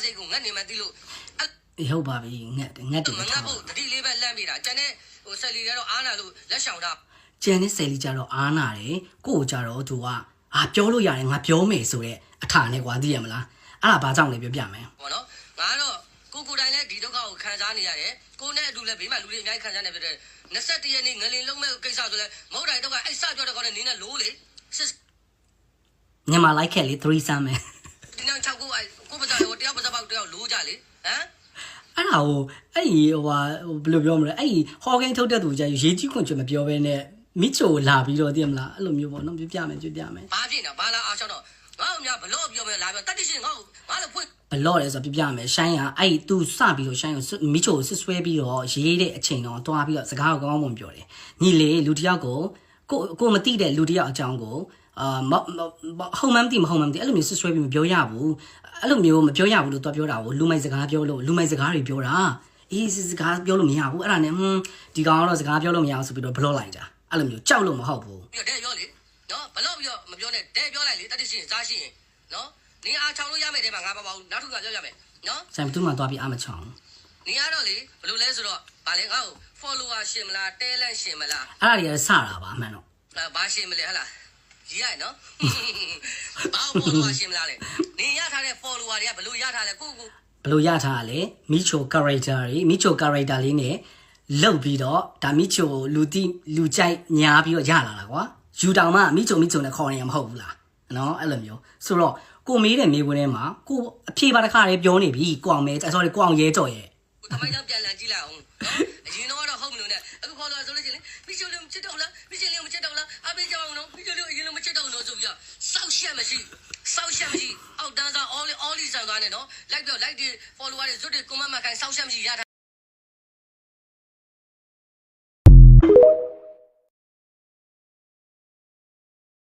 စိတ်ကိုငတ်နေမှသိလို့ဟုတ်ပါပြီငတ်တယ်မငတ်ဖို့တတိလေးပဲလန့်ပြီးတာကျန်တဲ့ဟိုဆက်လီကတော့အားနာလို့လက်ဆောင်တာကျန်တဲ့ဆယ်လီကြတော့အားနာတယ်ကို့ကြတော့သူကပြောလို့ရတယ်ငါပြောမယ်ဆိုတဲ့အထာနဲ့ကွာသိရမလားအဲ့ဒါဘာကြောင့်လဲပြောပြမယ်ဟောနော်ငါတော့ကိုတိုင်လည်းဒီဒုက္ခကိုခံစားနေရတယ်ကိုနဲ့အတူလည်းဘေးမှာလူတွေအများကြီးခံစားနေပြတဲ့21ရက်နေ့ငလင်လုံးမဲ့ကိစ္စဆိုလဲမဟုတ်တိုင်းတော့အဲ့စပြောတဲ့ကောင်နဲ့နင်းနဲ့လိုးလေညမလိုက်ခဲ့လေ3 sum မယ်ဒီနောက်6ကိုပစားကိုတယောက်ပစားပေါက်တယောက်လိုးကြလေဟမ်အဲ့ဒါကိုအဲ့ဒီဟိုဘယ်လိုပြောမလဲအဲ့ဒီဟော်ဂိန်းထုတ်တဲ့သူကြရေးကြီးခွန်ချွတ်မပြောဘဲနဲ့မိချိုလာပြီးတော့သိရမလားအဲ့လိုမျိုးပေါ့နော်ပြပြမယ်ဘာဖြစ်နေဘာလာအားချောင်းတော့ငါ့အမြဘလို့ပြောမယ်လာပြောတတိရှင်ငါ့လည်းဖွင့်ဘလော့လဲဆိုပြပြမယ်ရှိုင်းကအဲ့ तू စပြီးတော့ရှိုင်းကိုမိချိုကိုဆွဆွဲပြီးတော့ရေးတဲ့အချိန်တော့တွားပြီးတော့စကားကိုကောင်းကောင်းပြောတယ်ညီလေလူတယောက်ကိုမသိတဲ့လူတယောက်အကြောင်းကိုဟုတ်မှန်းမသိအဲ့လိုမျိုးဆွဆွဲပြီးမပြောရဘူးအဲ့လိုမျိုးမပြောရဘူးလို့တွားပြောတာကိုလူမိုက်စကားပြောလို့လူမိုက်စကားတွေပြောတာအေးစကားပြောလို့မရဘူးအဲ့ဒါနဲ့ဒီကောင်ကတော့စကားပြောလို့မရအောင်ဆိုပြီးတော့ဘလော့လိုက်တာအဲ့လိုမျိုးကြောက်လို့မဟုတ်ဘူးတဲ့ပြောလေနော်ဘလော့ပြီးတော့မပြောနဲ့တဲ့ပြောလိုက်လေတတိရှင်စားရှိရင်နော်နေအားချောင်းလို့ရမယ်တဲ့မှာငါပါဘူးနောက်တစ်ခါပြောရမယ်နော်ဆိုင်တူးမှသွားပြီးအားမချောင်းနေရတော့လေဘယ်လိုလဲဆိုတော့ဗာလေငါ့ကို follower ရှင်မလား talent ရှင်မလားအဲ့ဒါတွေကစတာပါအမှန်တော့ဘာရှင်မလဲဟဟလားကြီးရနော်ဘာ follower ရှင်မလားလေနေရထားတဲ့ follower တွေကဘယ်လိုရထားလဲကိုဘယ်လိုရထားလဲမိချို character တွေမိချို character လေးနဲ့လောက်ပြီးတော့ဒါမိချိုလူကြိုက်ညားပြီးတော့ရလာတာကွာယူတောင်မှမိချိုနဲ့ခေါ်နေရမဟုတ်ဘူးလားနော်အဲ့လိုမျိုးဆိုတော့ကိုမေးတဲ့မေးခွန်းထဲမှာကိုအဖြေပါတစ်ခါလေးပြောနေပြီကိုအောင်မဲsorry ကိုအောင်ရဲကြော်ရဲ့တမိုင်းတော့ပြန်လည်ကြည့်လိုက်အောင်နော်အရင်တော့ဟုတ်မလို့နဲ့အခုခေါ်တော့ဆိုလို့ရှိရင်မိချိုလေးမချစ်တော့လားမိချိုလေးမချစ်တော့လားအပေးကြအောင်နော်မိချိုလေးအရင်လိုမချစ်တော့လို့ဆိုပြီးတော့စောက်ရှက်မရှိအောက်တန်းစား all ဆန်သွားနေနော်လိုက်ပြော like တွေ follower တွေဇွတ်တွေ comment မှခိုင်းစောက်ရှက်မရှိရ